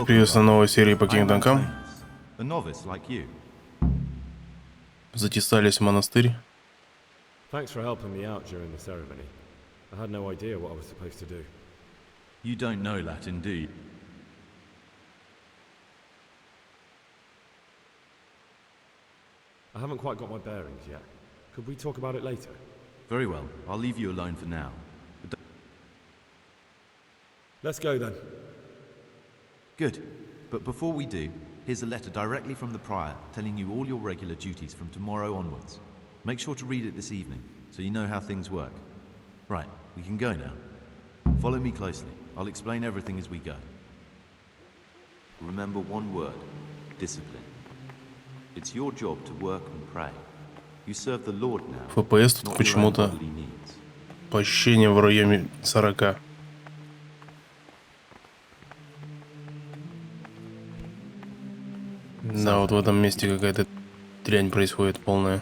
Приветствую на новой серии по Kingdom Come. A novice like you. Затесались в монастырь. Thanks for helping me out during the ceremony. I had no idea what I was supposed to do. You don't know Latin, do you? I haven't quite got my bearings yet. Could we talk about it later? Very well. I'll leave you alone for now. But Let's go then. Good. But before we do, here's a letter directly from the prior telling you all your regular duties from tomorrow onwards. Make sure to read it this evening, so you know how things work. Right, we can go now. Follow me closely. I'll explain everything as we go. Remember one word: discipline. It's your job to work and pray. You serve the Lord now. ФПС тут почему-то по ощущениям в районе 40. Да, вот в этом месте какая-то дрянь происходит полная.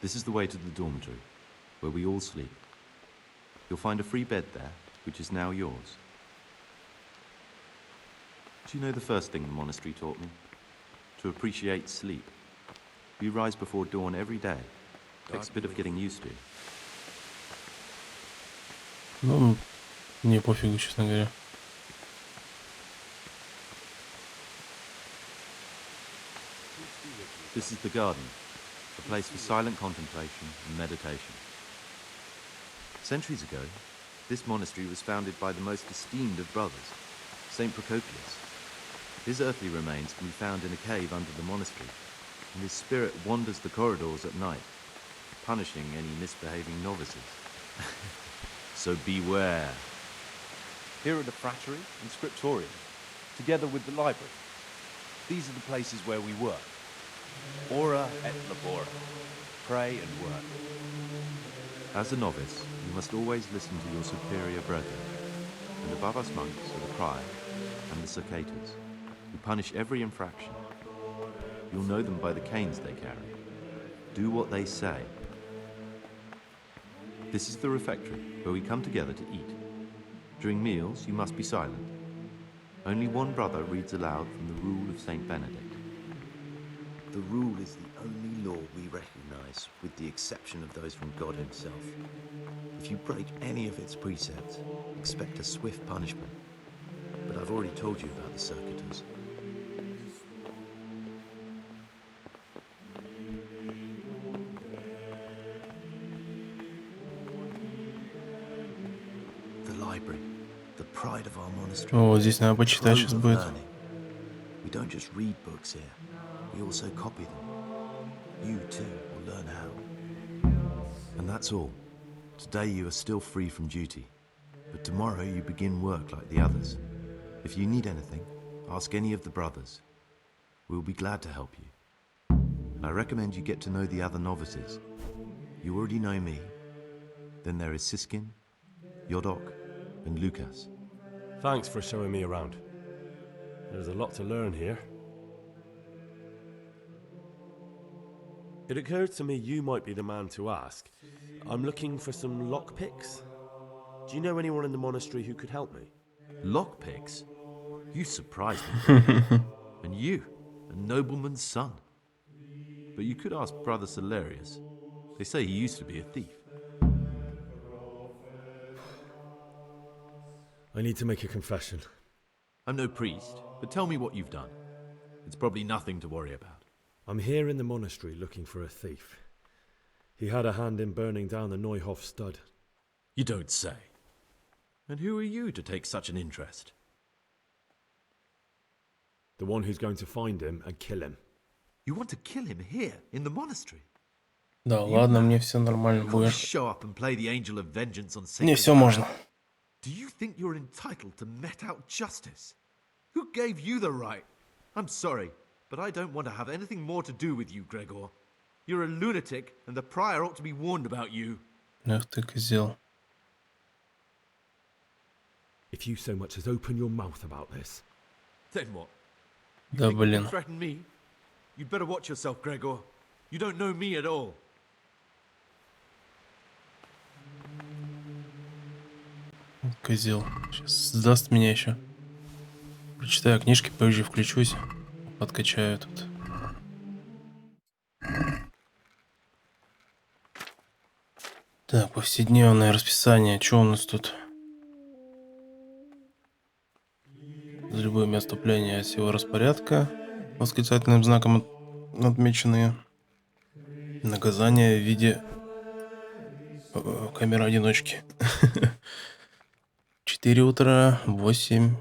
This is the way to the dormitory, where we all sleep. You'll find a free bed there, which is now yours. Do you know the first thing the monastery taught me? To appreciate sleep. We rise before dawn every day. Takes a bit of getting used to. Ну, мне пофигу, честно говоря. This is the garden, a place for silent contemplation and meditation. Centuries ago, this monastery was founded by the most esteemed of brothers, Saint Procopius. His earthly remains can be found in a cave under the monastery, and his spirit wanders the corridors at night, punishing any misbehaving novices. So beware. Here are the frattery and scriptorium, together with the library. These are the places where we work. Ora et labora. Pray and work. As a novice, you must always listen to your superior brethren, and above us monks are the prior and the circators, who punish every infraction. You'll know them by the canes they carry. Do what they say. This is the refectory, where we come together to eat. During meals, you must be silent. Only one brother reads aloud from the rule of Saint Benedict. The rule is the only law we recognize, with the exception of those from God himself. If you break any of its precepts, expect a swift punishment. But I've already told you about the circuitous. The library, the pride of our monastery. О, здесь надо почитать сейчас будет. We don't just read books here. We also copy them. You too will learn how. And that's all. Today you are still free from duty. But tomorrow you begin work like the others. If you need anything, ask any of the brothers. We'll be glad to help you. And I recommend you get to know the other novices. You already know me. Then there is Siskin, Yodok, and Lucas. Thanks for showing me around. There's a lot to learn here. It occurred to me you might be the man to ask. I'm looking for some lockpicks. Do you know anyone in the monastery who could help me? Lockpicks? You surprised me. And you, a nobleman's son. But you could ask Brother Celerius. They say he used to be a thief. I need to make a confession. I'm no priest, but tell me what you've done. It's probably nothing to worry about. I'm here in the monastery looking for a thief. He had a hand in burning down the Neuhof stud. You don't say. And who are you to take such an interest? The one who's going to find him and kill him. You want to kill him here, in the monastery? Да, ладно, мне все нормально You can't будет. show up and play the angel of vengeance on Мне sacred все ground. можно. Do you think you're entitled to met out justice? Who gave you the right? I'm sorry, but I don't want to have anything more to do with you, Gregor. You're a lunatic, and the prior ought to be warned about you. Эх ты, козел. If you so much as open your mouth about this. Then what? Да, You блин. threaten me? You'd better watch yourself, Gregor. You don't know me at all. Козел. Сейчас сдаст меня еще. Прочитаю книжки, позже включусь. Подкачаю тут. Так, повседневное расписание. Что у нас тут? За любое место вступления сила распорядка. Восклицательным знаком отмеченные. Наказание в виде камеры одиночки. 4 утра, 8,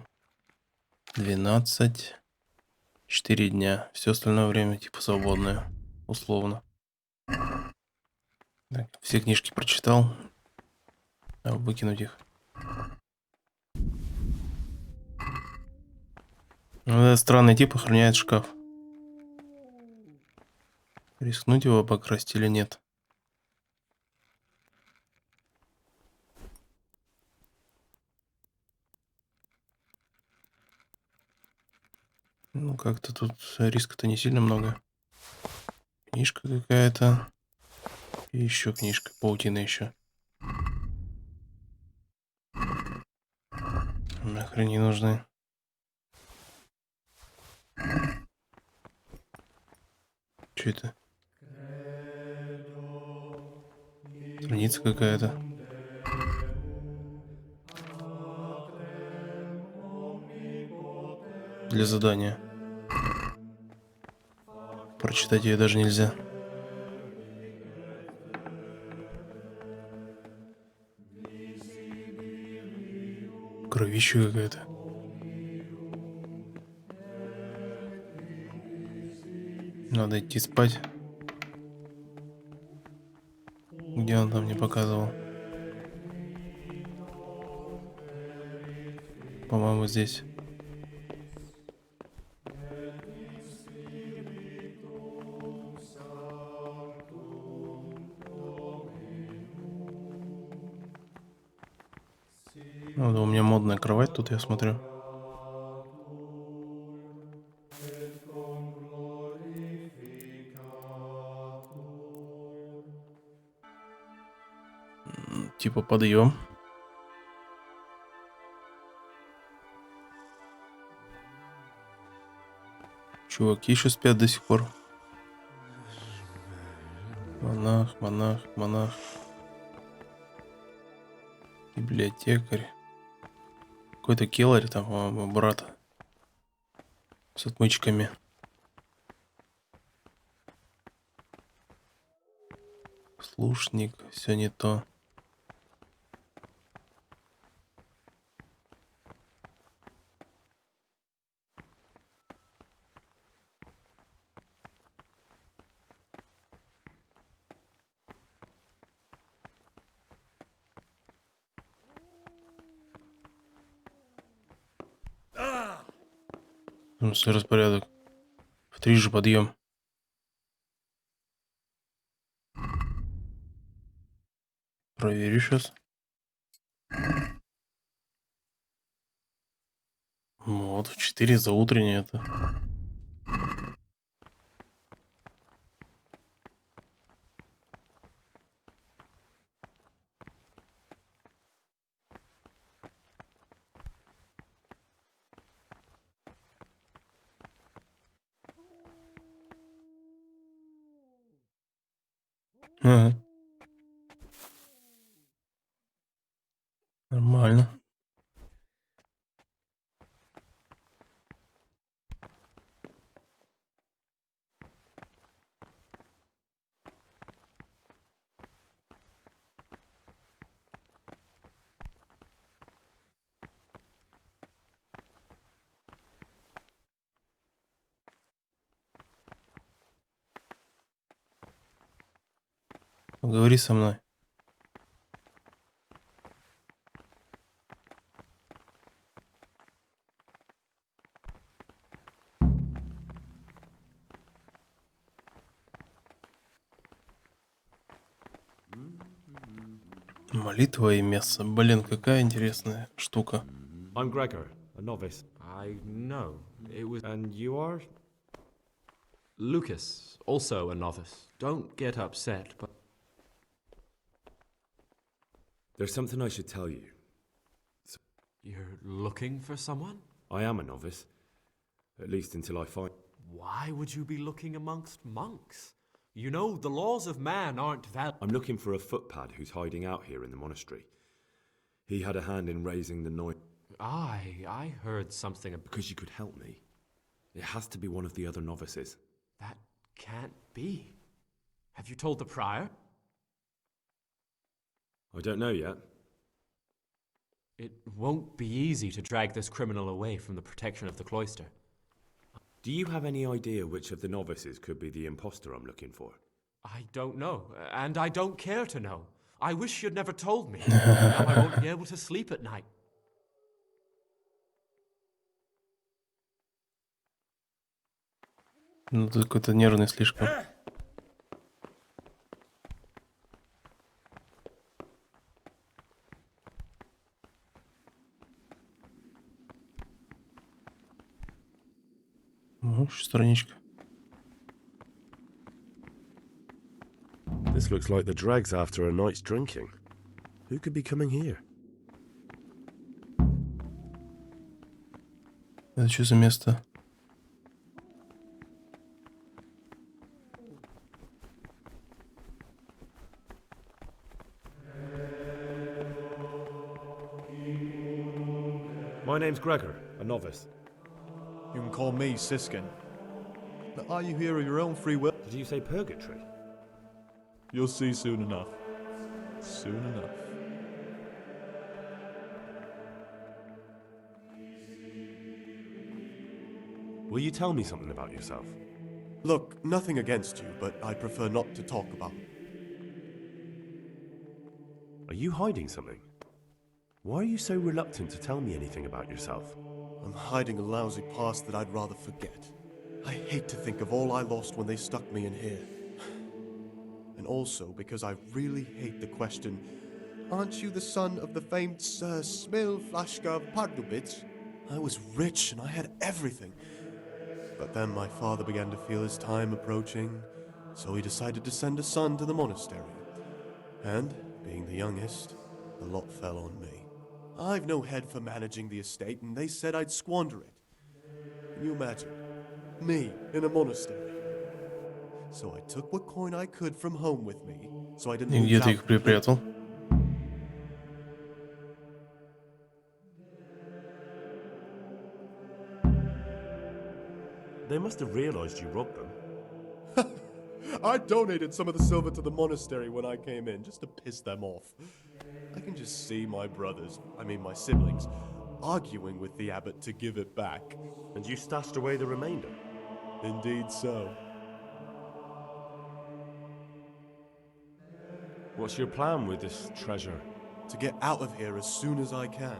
12, 4 дня. Все остальное время типа свободное. Условно. Так, все книжки прочитал. А выкинуть их. Ну, этот странный тип охраняет шкаф. Рискнуть его покрасить или нет? Ну, как-то тут риска-то не сильно много. Книжка какая-то. И еще книжка. Паутина еще. Нахрен не нужны. Что это? Страница какая-то. Для задания. Прочитать ее даже нельзя. Кровища какая-то. Надо идти спать. Где он там мне показывал? По-моему, здесь. Ну, да, у меня модная кровать тут, я смотрю. Типа подъем. Чуваки еще спят до сих пор. Монах, монах, монах. Библиотекарь. Какой-то келарь там, по-моему, брат. С отмычками. Слушник, все не то. Ну, все распорядок. В 3 же подъем. Проверю сейчас. Вот, в 4 за утреннее это. Ага. Нормально. Поговори со мной. Молитва и месса. Блин, какая интересная штука. I'm Gregor, a novice. I know. It was. And you are? Lucas, also a novice. Don't get upset, but... There's something I should tell you. You're looking for someone? I am a novice. At least until I find... Why would you be looking amongst monks? You know, the laws of man aren't valid. I'm looking for a footpad who's hiding out here in the monastery. He had a hand in raising the noise. I heard something about... Because you could help me. It has to be one of the other novices. That can't be. Have you told the prior? I don't know yet. It won't be easy to drag this criminal away from the protection of the cloister. Do you have any idea which of the novices could be the imposter I'm looking for? I don't know, and I don't care to know. I wish you'd never told me. Now I won't be able to sleep at night. Ну, ты какой-то нервный слишком. Страничка. This looks like the dregs after a night's drinking. Who could be coming here? Это что за место? My name's Gregor, a novice. You can call me Siskin. But are you here of your own free will? Did you say purgatory? You'll see soon enough. Soon enough. Will you tell me something about yourself? Look, nothing against you, but I prefer not to talk about it. Are you hiding something? Why are you so reluctant to tell me anything about yourself? I'm hiding a lousy past that I'd rather forget. I hate to think of all I lost when they stuck me in here. And also because I really hate the question, aren't you the son of the famed Sir Smil Flashka of Pardubitz? I was rich and I had everything. But then my father began to feel his time approaching, so he decided to send a son to the monastery. And, being the youngest, the lot fell on me. I've no head for managing the estate, and they said I'd squander it. Can you imagine? Me, in a monastery. So I took what coin I could from home with me, so I didn't И lose где ты out. их припрятал? They must have realized you robbed them. I donated some of the silver to the monastery when I came in, just to piss them off. I can just see my brothers, my siblings, arguing with the abbot to give it back. And you stashed away the remainder? Indeed so. What's your plan with this treasure? To get out of here as soon as I can.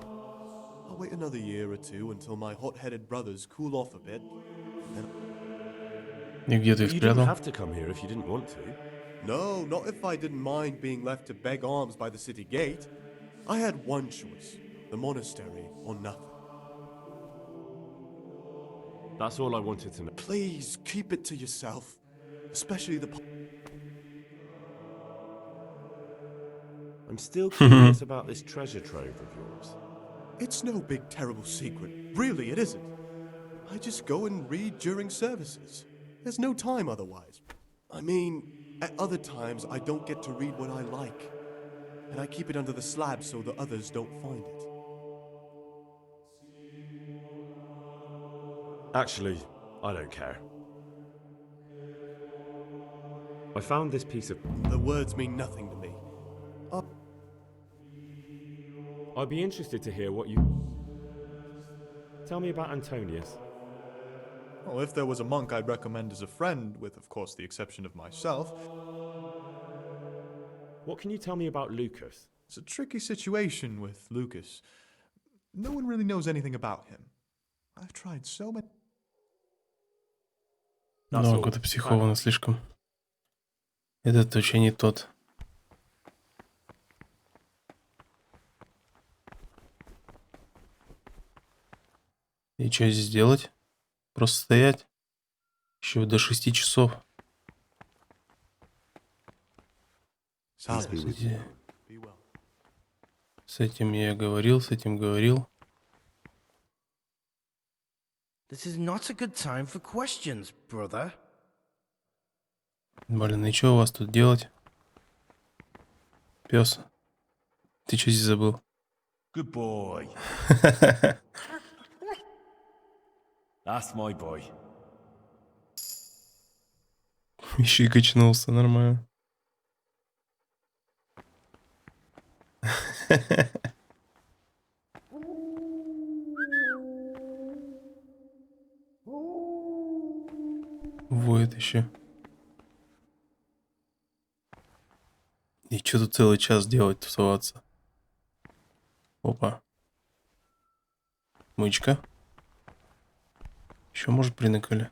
I'll wait another year or two until my hot-headed brothers cool off a bit. И где ты их You didn't спрятал? have to come here if you didn't want to. No, not if I didn't mind being left to beg alms by the city gate. I had one choice, the monastery or nothing. That's all I wanted to know. Please, keep it to yourself. Especially the... I'm still curious about this treasure trove of yours. It's no big terrible secret. Really, it isn't. I just go and read during services. There's no time otherwise. At other times I don't get to read what I like. And I keep it under the slab so the others don't find it. Actually, I don't care. I found this piece of... The words mean nothing to me. I'd be interested to hear what you... Tell me about Antonius. Well, if there was a monk I'd recommend as a friend, with of course the exception of myself. What can you tell me about Lucas? It's a tricky situation with Lucas. No one really knows anything about him. I've tried so many... That's Ну, all. какой-то психованный слишком. Этот вообще не тот. И что здесь делать? Просто стоять? Еще до 6 часов. Salve. Кстати, Be well. с этим я говорил, с этим говорил. This is not a good time for questions, brother. Блин, и что у вас тут делать? Пес, ты что здесь забыл? Good boy. That's my boy. Еще и качнулся, нормально. Воет еще. И что тут целый час делать, тусоваться? Опа. Мычка. Еще, может, приныкали.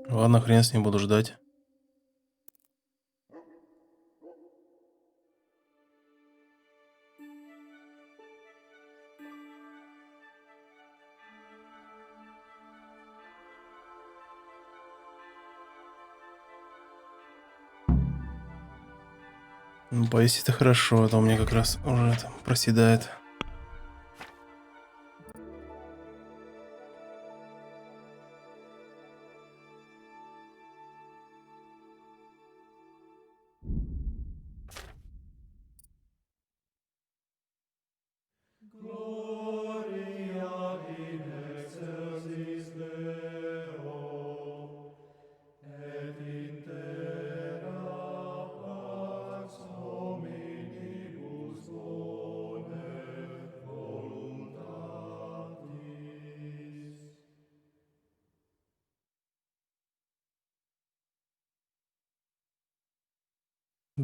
Ладно, хрен с ним, буду ждать. Ну, поесть это хорошо, а то у меня как раз уже там проседает.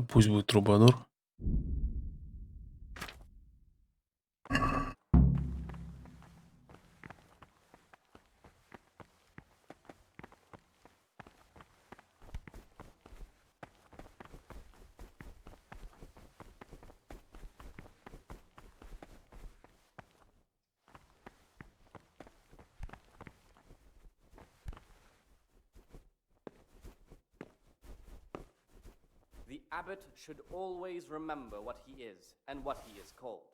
Пусть будет трубадур. The abbot should always remember what he is and what he is called,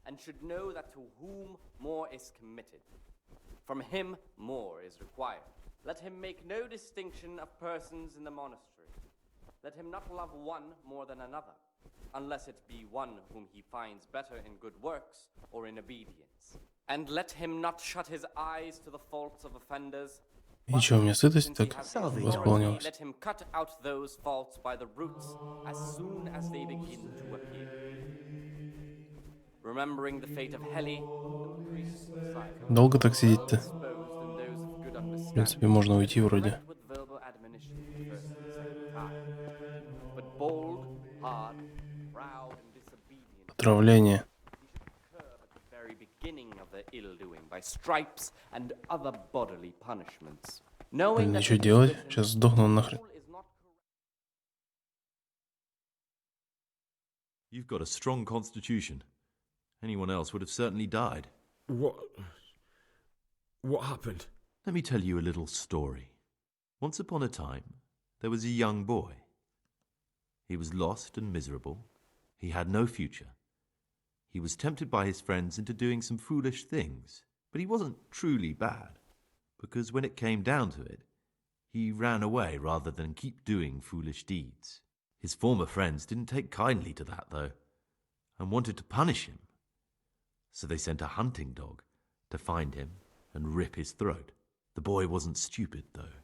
and should know that to whom more is committed, from him more is required. Let him make no distinction of persons in the monastery. Let him not love one more than another, unless it be one whom he finds better in good works or in obedience. And let him not shut his eyes to the faults of offenders. И что, у меня сытость так восполнилась? Let him cut out those faults by the roots as soon as they begin to appear. Remembering the fate of Heli, the priest of Simon, Долго так сидеть-то? exposed in those of good В принципе, understanding, можно уйти вроде. correct with verbal admonition the first and second time. But bold, hard, proud, and disobedient, Отравление. he should curb at the very beginning of their ill-doing by stripes and other bodily punishments. Knowing Блин, и that что the делать? discipline Сейчас сдохну нахрен. all is not correct. You've got a strong constitution. Anyone else would have certainly died. What happened? Let me tell you a little story. Once upon a time, there was a young boy. He was lost and miserable. He had no future. He was tempted by his friends into doing some foolish things, but he wasn't truly bad, because when it came down to it, he ran away rather than keep doing foolish deeds. His former friends didn't take kindly to that, though, and wanted to punish him. So they sent a hunting dog to find him and rip his throat. The boy wasn't stupid, though,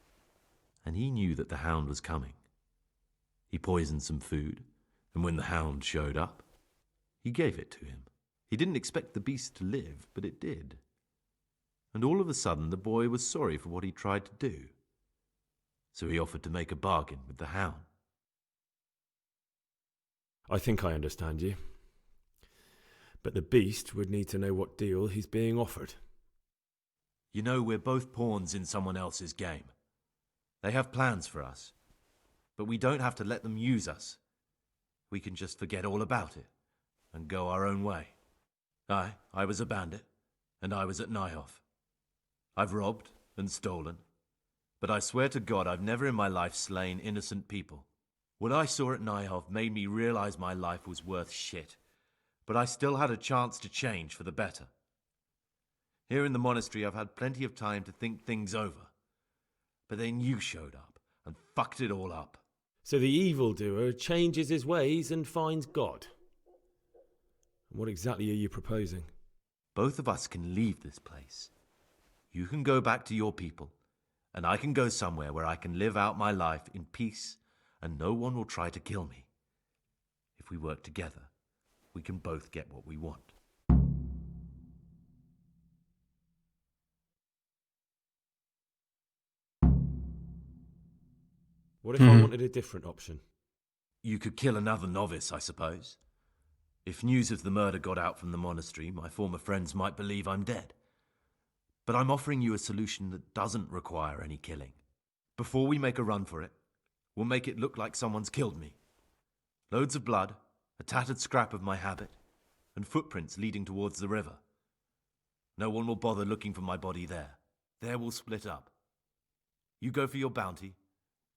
and he knew that the hound was coming. He poisoned some food, and when the hound showed up, he gave it to him. He didn't expect the beast to live, but it did. And all of a sudden, the boy was sorry for what he tried to do. So he offered to make a bargain with the hound. I think I understand you. But the beast would need to know what deal he's being offered. You know, we're both pawns in someone else's game. They have plans for us. But we don't have to let them use us. We can just forget all about it and go our own way. I was a bandit, and I was at Nyhoff. I've robbed and stolen, but I swear to God I've never in my life slain innocent people. What I saw at Nyhoff made me realize my life was worth shit, but I still had a chance to change for the better. Here in the monastery I've had plenty of time to think things over, but then you showed up and fucked it all up. So the evildoer changes his ways and finds God. What exactly are you proposing? Both of us can leave this place. You can go back to your people, and I can go somewhere where I can live out my life in peace and no one will try to kill me. If we work together, we can both get what we want. What if I wanted a different option? You could kill another novice, I suppose. If news of the murder got out from the monastery, my former friends might believe I'm dead. But I'm offering you a solution that doesn't require any killing. Before we make a run for it, we'll make it look like someone's killed me. Loads of blood, a tattered scrap of my habit, and footprints leading towards the river. No one will bother looking for my body there. There we'll split up. You go for your bounty,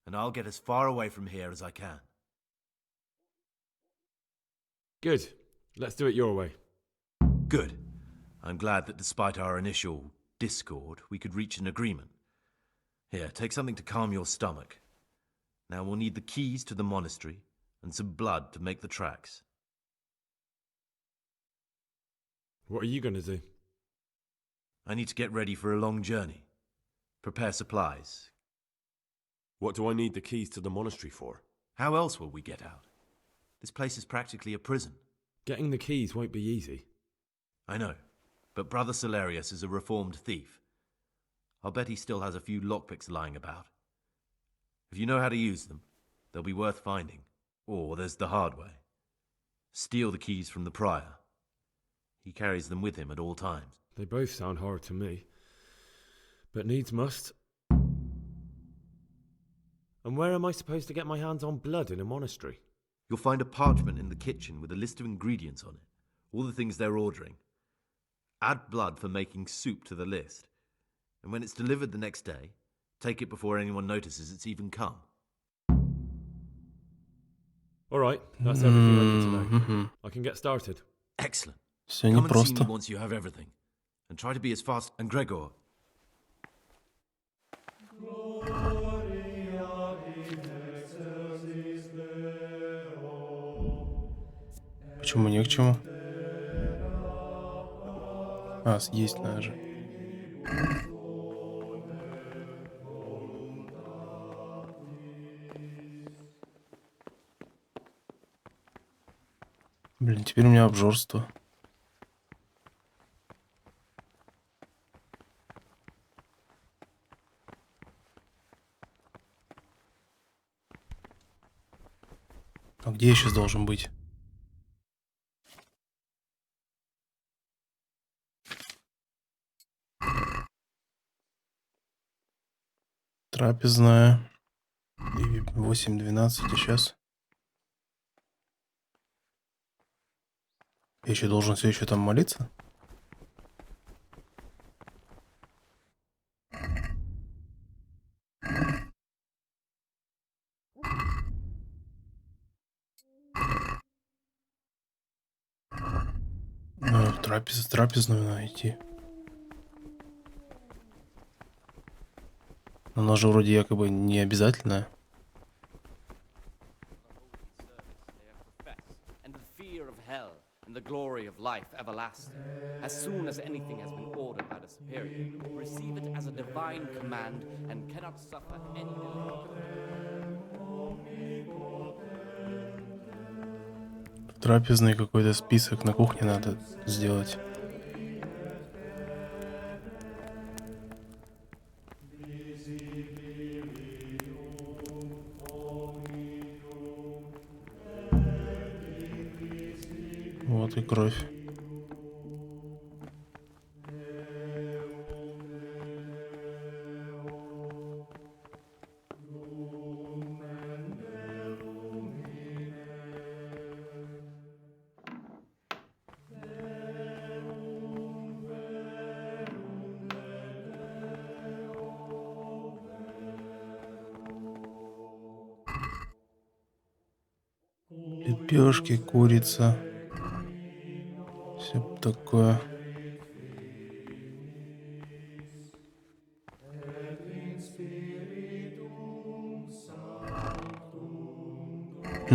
and I'll get as far away from here as I can. Good. Let's do it your way. Good. I'm glad that despite our initial discord, we could reach an agreement. Here, take something to calm your stomach. Now we'll need the keys to the monastery and some blood to make the tracks. What are you going to do? I need to get ready for a long journey. Prepare supplies. What do I need the keys to the monastery for? How else will we get out? This place is practically a prison. Getting the keys won't be easy. I know, but Brother Solarius is a reformed thief. I'll bet he still has a few lockpicks lying about. If you know how to use them, they'll be worth finding. Or there's the hard way. Steal the keys from the prior. He carries them with him at all times. They both sound hard to me. But needs must. And where am I supposed to get my hands on blood in a monastery? You'll find a parchment in the kitchen with a list of ingredients on it. All the things they're ordering. Add blood for making soup to the list. And when it's delivered the next day, take it before anyone notices it's even come. All right, that's everything I need to know. I can get started. Excellent. Все Come and see непросто. me once you have everything. And try to be as fast. And Gregor, Почему не к чему? А, съесть надо же. Блин, теперь у меня обжорство. А где я сейчас должен быть? Трапезная. И 8:12, а сейчас. Я еще должен все еще там молиться? Ну, трапезную надо идти. Но она же вроде якобы не обязательная. And the fear of hell and the glory of life everlasting. As soon as anything has been ordered by the superior, receive it as a divine command and cannot suffer any delay. Трапезный какой-то список на кухне надо сделать. Вот и кровь. лепешки, курица. Все такое.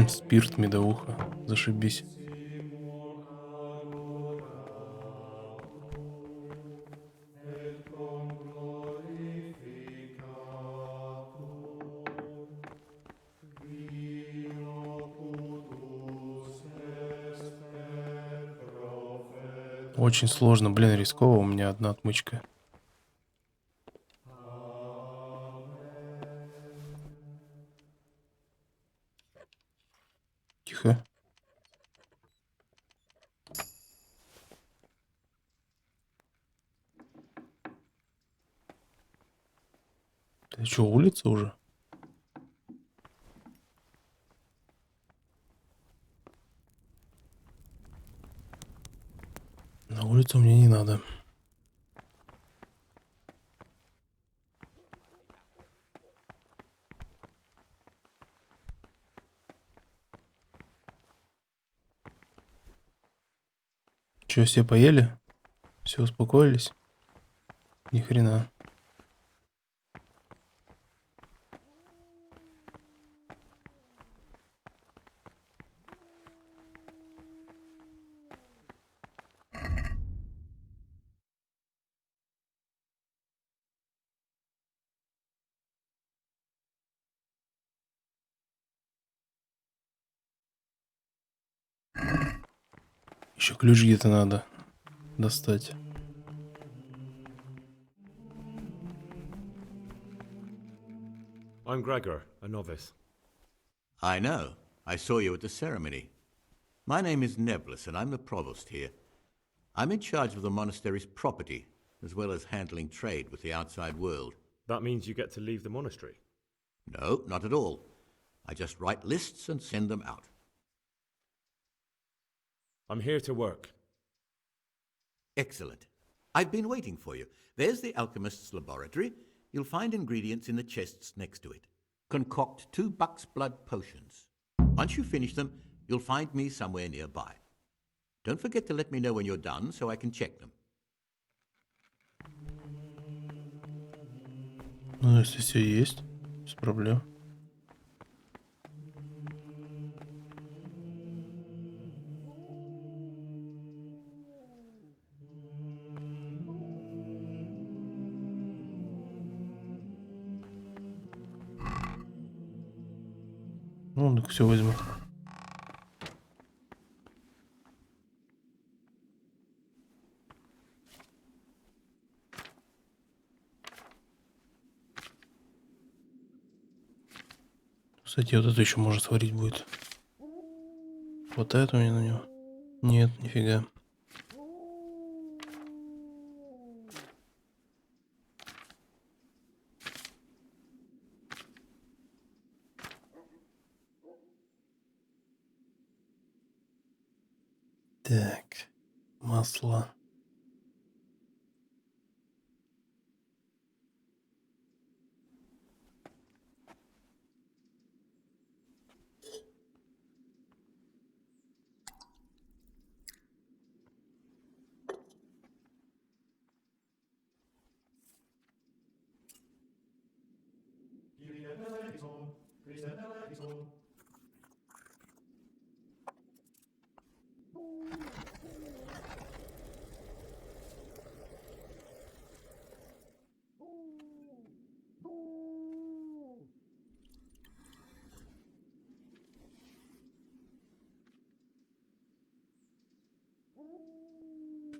Спирт, медовуха. Зашибись. Очень сложно, блин, рисково. У меня одна отмычка. Тихо. Это что, улица уже? На улицу мне не надо. Че, все поели? Все успокоились? Ни хрена. Еще ключ где-то надо достать. I'm Gregor, a novice. I know. I saw you at the ceremony. My name is Nebulus, and I'm the provost here. I'm in charge of the monastery's property, as well as handling trade with the outside world. That means you get to leave the monastery? No, not at all. I just write lists and send them out. I'm here to work. Excellent. I've been waiting for you. There's the alchemist's laboratory. You'll find ingredients in the chests next to it. Concoct 2 buck's blood potions. Once you finish them, you'll find me somewhere nearby. Don't forget to let me know when you're done so I can check them. Ну, если все есть, без проблем. Ну, так все возьму. Кстати, вот это еще можно сварить будет. Хватает у меня на него? Нет, нифига. Так, масло.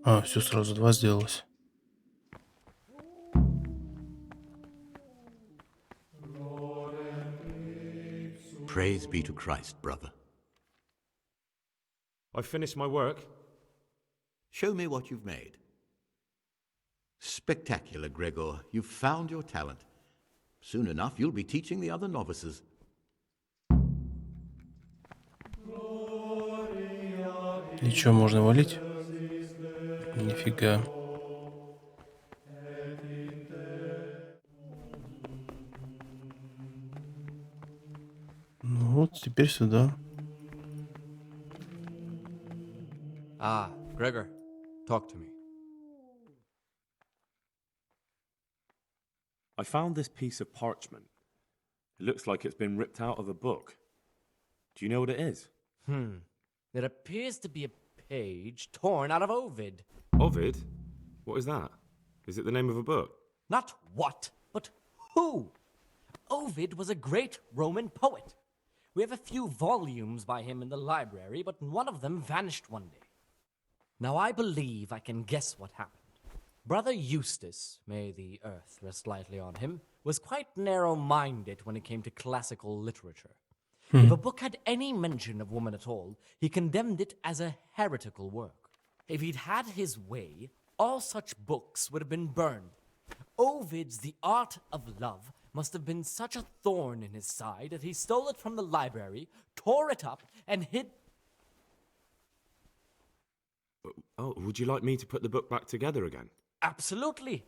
А, все сразу 2 сделалось. Praise be to Christ, brother. I've finished my work. Show me what you've made. Spectacular, Gregor. You've found your talent. Soon enough, you'll be teaching the other novices. И что, можно валить? Нифига. Ну вот, теперь сюда. Ah, Gregor, talk to me. I found this piece of parchment. It looks like it's been ripped out of a book. Do you know what it is? It appears to be a page torn out of Ovid. Ovid? What is that? Is it the name of a book? Not what, but who. Ovid was a great Roman poet. We have a few volumes by him in the library, but one of them vanished one day. Now I believe I can guess what happened. Brother Eustace, may the earth rest lightly on him, was quite narrow-minded when it came to classical literature. If a book had any mention of woman at all, he condemned it as a heretical work. If he'd had his way, all such books would have been burned. Ovid's The Art of Love must have been such a thorn in his side that he stole it from the library, tore it up, and hid... Oh, would you like me to put the book back together again? Absolutely.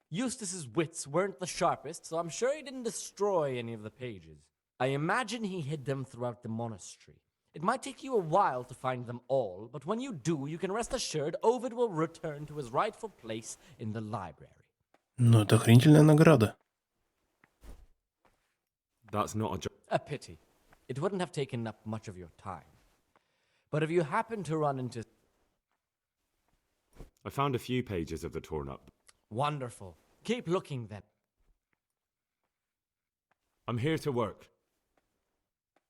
Eustace's wits weren't the sharpest, so I'm sure he didn't destroy any of the pages. I imagine he hid them throughout the monastery. It might take you a while to find them all, but when you do, you can rest assured Ovid will return to his rightful place in the library. Ну, это охренительная награда. That's not a job. A pity. It wouldn't have taken up much of your time. But if you happen to run into... I found a few pages of the torn up. Wonderful. Keep looking then. I'm here to work.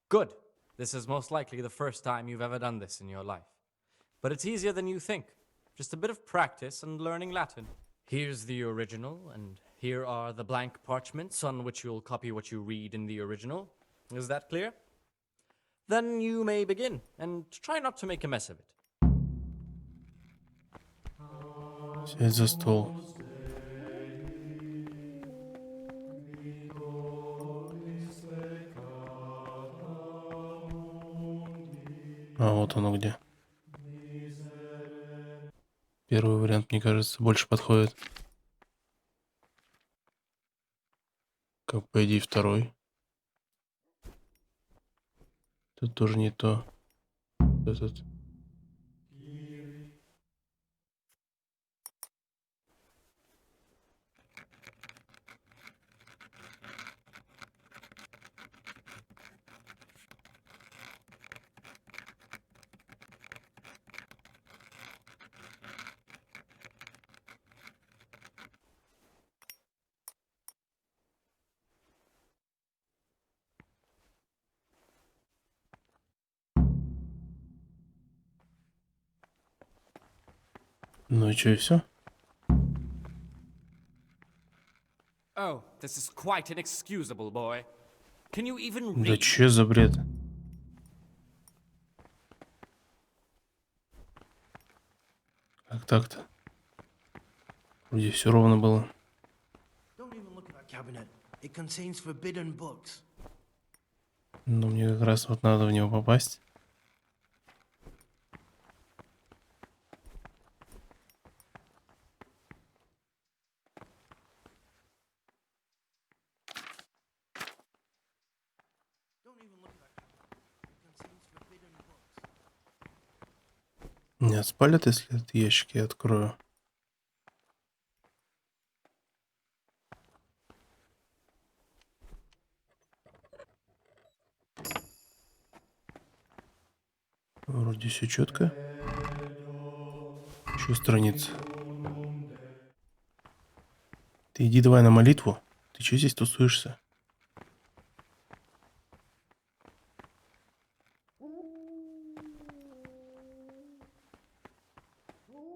Good. This is most likely the first time you've ever done this in your life. But it's easier than you think. Just a bit of practice and learning Latin. Here's the original, and here are the blank parchments on which you'll copy what you read in the original. Is that clear? Then you may begin, and try not to make a mess of it. Сядь за стол. А вот оно где. Первый вариант, мне кажется, больше подходит. Как по идее второй. Тут тоже не то. Этот. Ну и что, и все? Oh, this is quite inexcusable, boy. Can you even Да read? че за бред? Как так-то? Вроде все ровно было. Don't even look at that cabinet. It contains forbidden books. Но мне как раз вот надо в него попасть. Меня спалят, если этот ящик я открою. Вроде все четко. Еще страница. Ты иди давай на молитву. Ты че здесь тусуешься?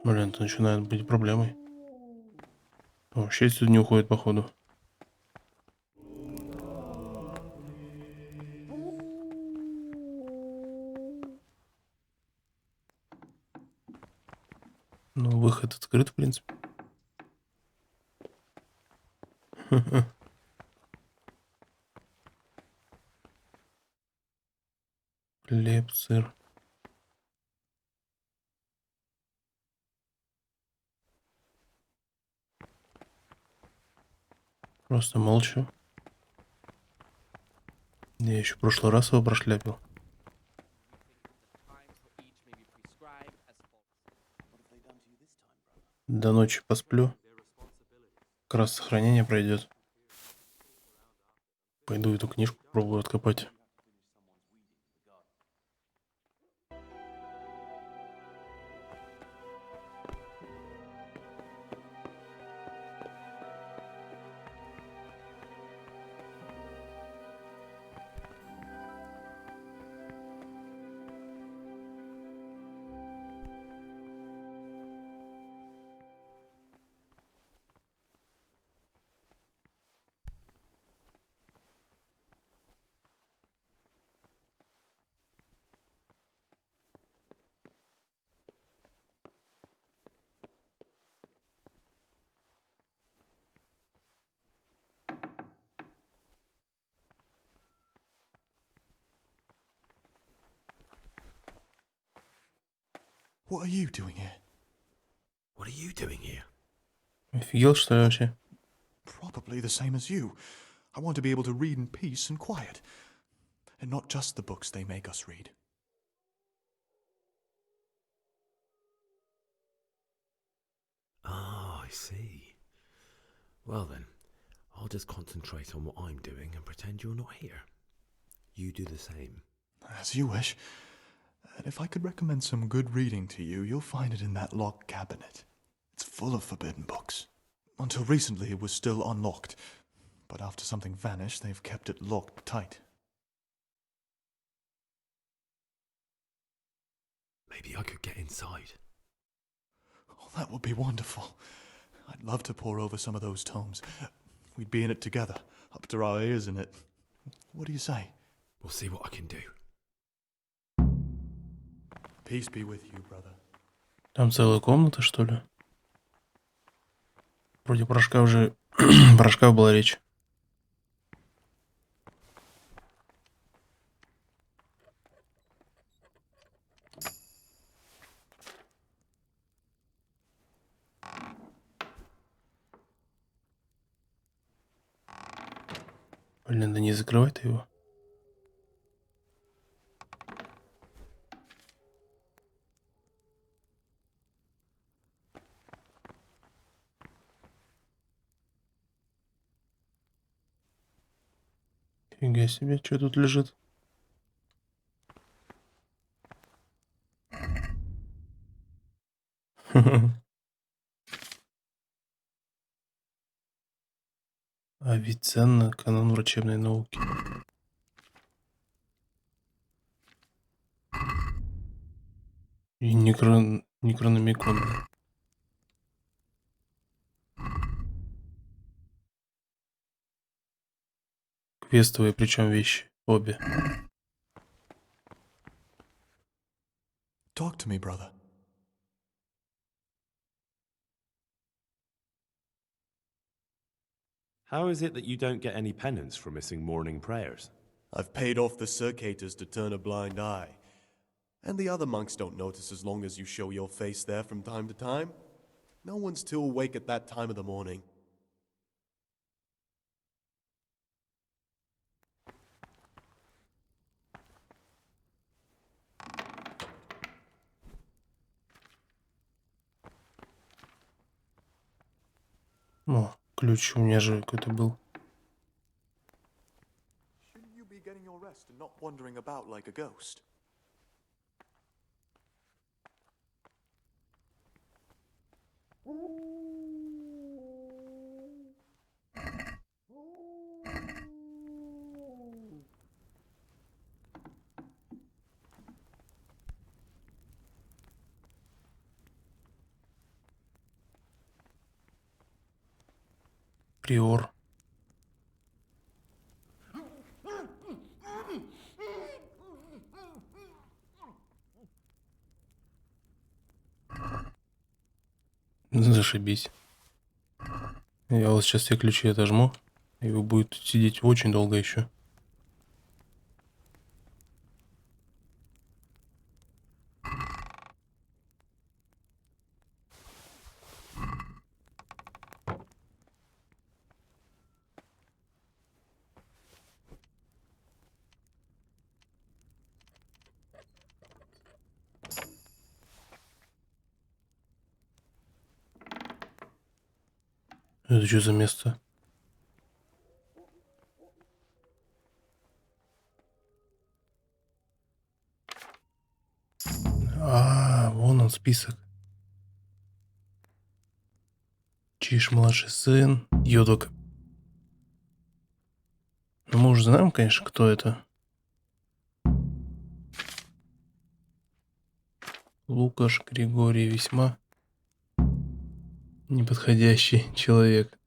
Блин, это начинает быть проблемой. Вообще отсюда не уходит, походу. Ну, выход открыт, в принципе. Хлеб, сыр. Просто молча. Я еще в прошлый раз его прошляпил. До ночи посплю. Как раз сохранение пройдет. Пойду эту книжку пробую откопать. What are you doing here? What are you doing here? Офигел, что ли, вообще? Probably the same as you. I want to be able to read in peace and quiet. And not just the books they make us read. Ah, I see. Well then, I'll just concentrate on what I'm doing and pretend you're not here. You do the same. As you wish. And if I could recommend some good reading to you, you'll find it in that locked cabinet. It's full of forbidden books. Until recently, it was still unlocked. But after something vanished, they've kept it locked tight. Maybe I could get inside. Oh, that would be wonderful. I'd love to pore over some of those tomes. We'd be in it together, up to our ears in it. What do you say? We'll see what I can do. Peace be with you, brother. Там целая комната, что ли? Вроде порошка уже... порошка была речь. Блин, да не закрывай ты его. Фига себе, что тут лежит? Авиценна, канон врачебной науки. И некрономикон. Квестовые причем вещи. Обе. Talk to me, brother. How is it that you don't get any penance for missing morning prayers? I've paid off the circators to turn a blind eye. And the other monks don't notice as long as you show your face there from time to time. No one's too awake at that time of the morning. О, ключ у меня же какой-то был. Shouldn't you be getting your rest and not wandering about like a ghost? Приор. Зашибись. Я вот сейчас все ключи отожму, и вы будете сидеть очень долго еще. Это что за место? Вон он список. Чиж младший сын. Йодок. Ну, мы уже знаем, конечно, кто это. Лукаш Григорий весьма неподходящий человек.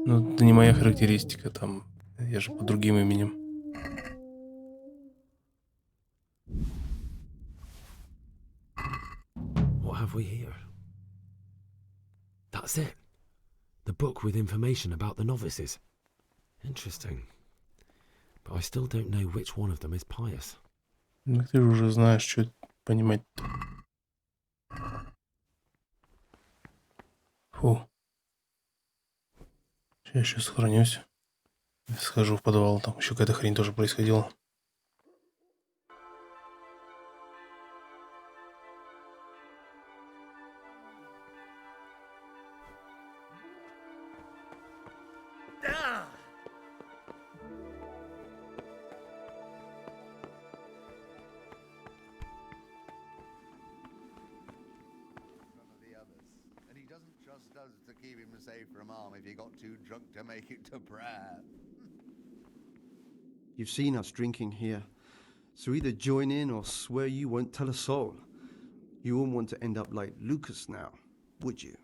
Ну, это не моя характеристика, там, я же под другим именем. What have we here? That's it. The book with information about the novices. Interesting. But I still don't know which one of them is pious. Ну, ты же уже знаешь, что понимать. Фу. Я еще сохранюсь. Схожу в подвал, там еще какая-то хрень тоже происходила. You've seen us drinking here, so either join in or swear you won't tell a soul. You wouldn't want to end up like Lucas now, would you?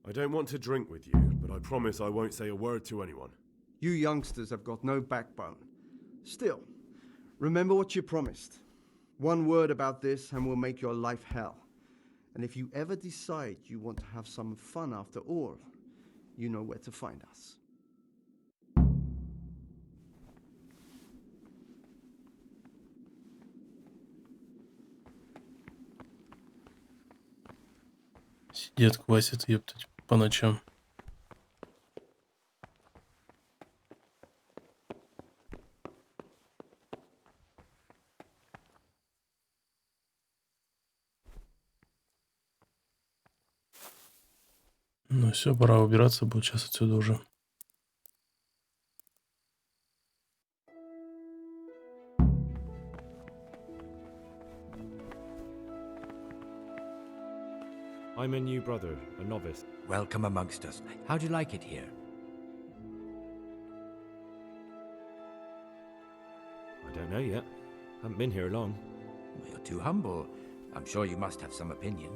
I don't want to drink with you, but I promise I won't say a word to anyone. You youngsters have got no backbone. Still, remember what you promised. One word about this and we'll make your life hell. And if you ever decide you want to have some fun after all, you know where to find us. Сидят, квасят, ептать, по ночам. Ну все, пора убираться будет сейчас отсюда уже. I'm a new brother, a novice. Welcome amongst us. How do you like it here? I don't know yet. Haven't been here long. You're too humble. I'm sure you must have some opinion.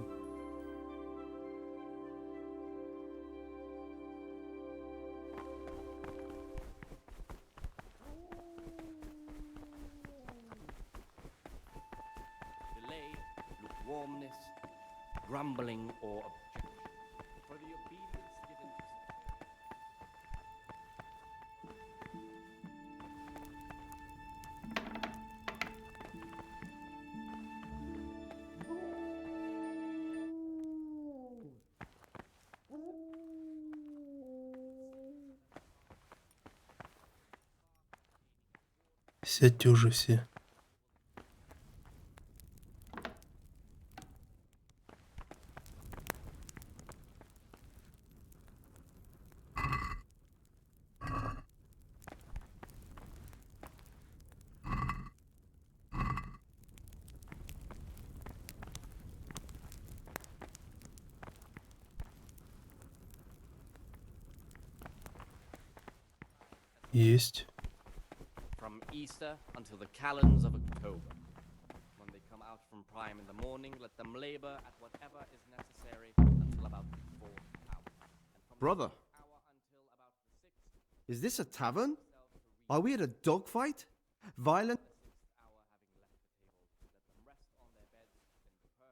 Delay, lukewarmness, grumbling, or objection. For the obedience given to Сядьте уже все. Есть. from Easter until the calends of October. When they come out from prime in the morning, let them labor at whatever is necessary until about the 4th hour. And from Brother, the 5th hour until about the 6th, is this a tavern? Are we at a dogfight? Violent?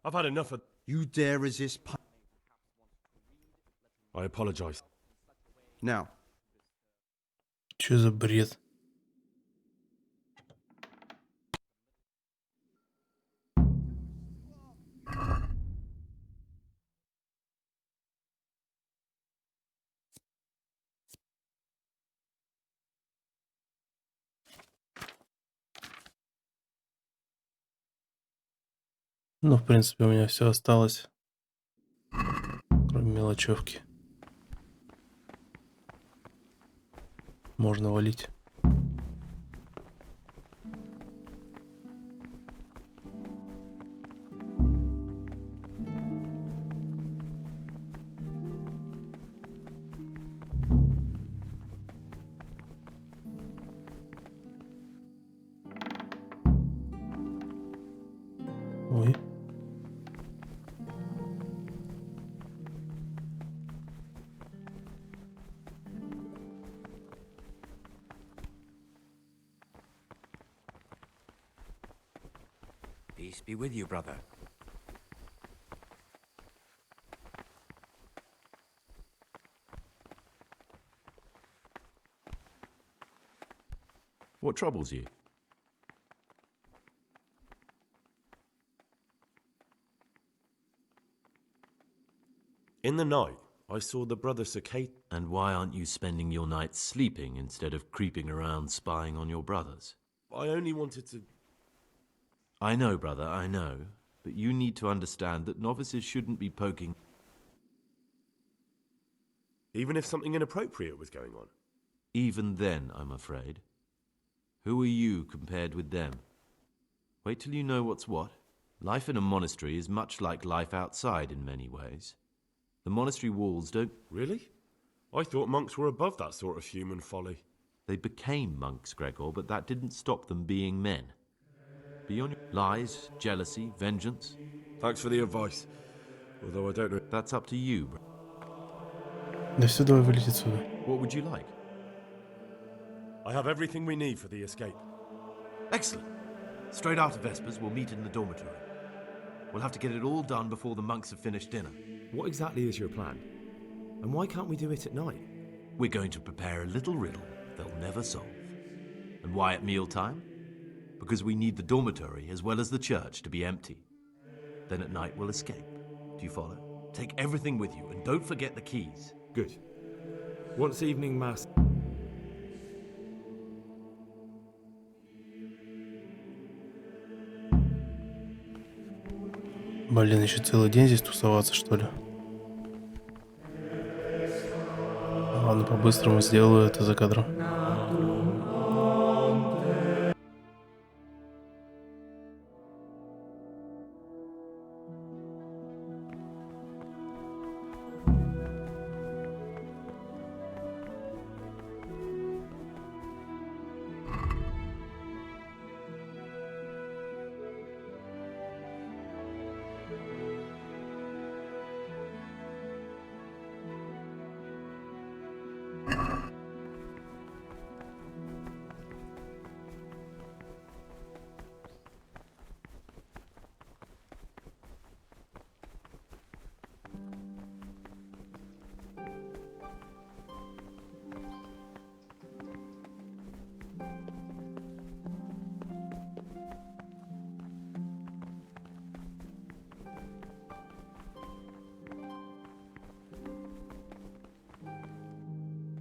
I've had enough of... You dare resist? I apologize. Now, Что за бред? Ну, в принципе, у меня все осталось, кроме мелочевки. Можно валить. Ой. Peace be with you, brother. What troubles you? In the night, I saw the brother Saccate. And why aren't you spending your nights sleeping instead of creeping around spying on your brothers? I only wanted to... I know, brother, I know. But you need to understand that novices shouldn't be poking... Even if something inappropriate was going on. Even then, I'm afraid. Who are you compared with them? Wait till you know what's what. Life in a monastery is much like life outside in many ways. The monastery walls don't... Really? I thought monks were above that sort of human folly. They became monks, Gregor, but that didn't stop them being men. Beyond lies, jealousy, vengeance. Thanks for the advice. Although I don't know... That's up to you, bro. Да все, давай вылететь отсюда. What would you like? I have everything we need for the escape. Excellent. Straight after Vespers, we'll meet in the dormitory. We'll have to get it all done before the monks have finished dinner. What exactly is your plan? And why can't we do it at night? We're going to prepare a little riddle they'll never solve. And why at mealtime? Because we need the dormitory as well as the church to be empty. Then at night we'll escape. Do you follow? Take everything with you and don't forget the keys. Good. Once evening mass... Блин, еще целый день здесь тусоваться, что ли? Ладно, по-быстрому сделаю это за кадром.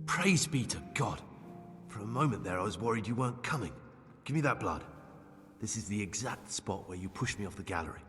Praise be to God. For a moment there, I was worried you weren't coming. Give me that blood. This is the exact spot where you pushed me off the gallery.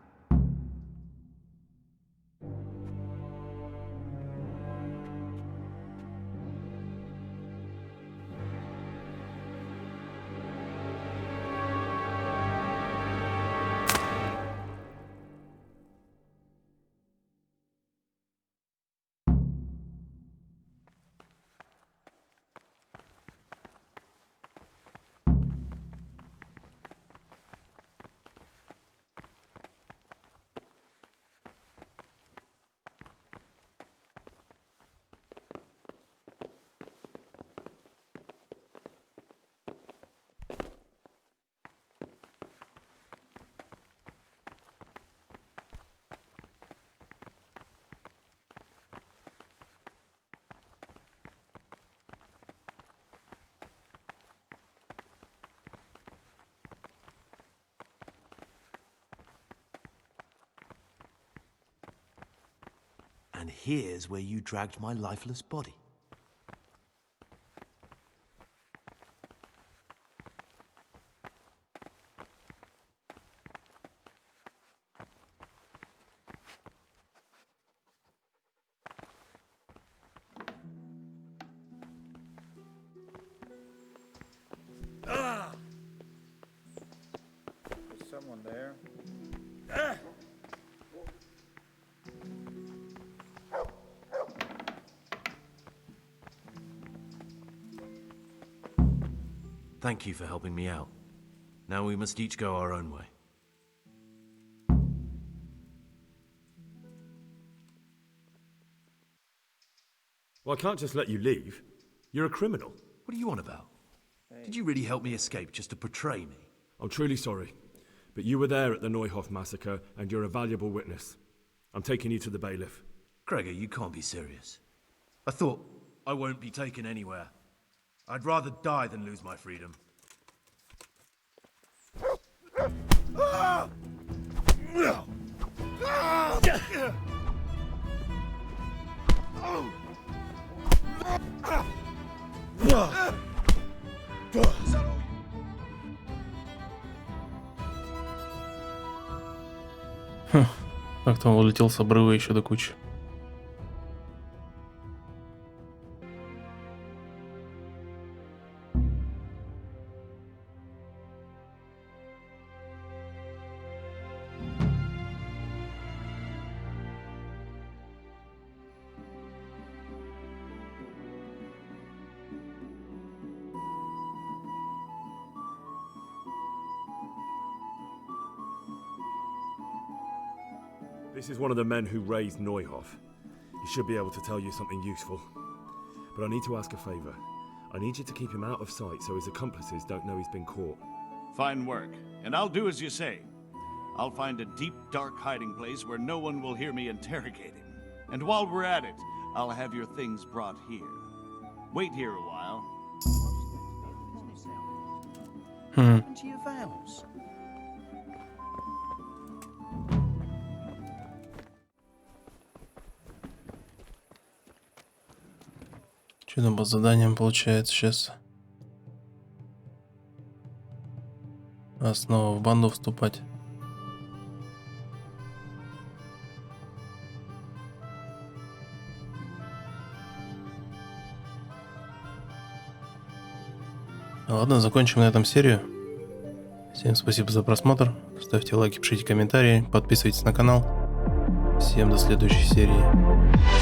And here's where you dragged my lifeless body. Thank you for helping me out. Now we must each go our own way. Well, I can't just let you leave. You're a criminal. What are you on about? Did you really help me escape just to betray me? I'm truly sorry, but you were there at the Neuhoff massacre, and you're a valuable witness. I'm taking you to the bailiff. Gregor, you can't be serious. I thought I won't be taken anywhere. I'd rather die than lose my freedom. Как-то он улетел с обрыва еще до кучи. This is one of the men who raised Neuhoff. He should be able to tell you something useful. But I need to ask a favor. I need you to keep him out of sight so his accomplices don't know he's been caught. Fine work, and I'll do as you say. I'll find a deep, dark hiding place where no one will hear me interrogate him. And while we're at it, I'll have your things brought here. Wait here a while. And to your vows. Что там по заданиям получается сейчас? Снова в банду вступать. Ладно, закончим на этом серию. Всем спасибо за просмотр. Ставьте лайки, пишите комментарии, подписывайтесь на канал. Всем до следующей серии.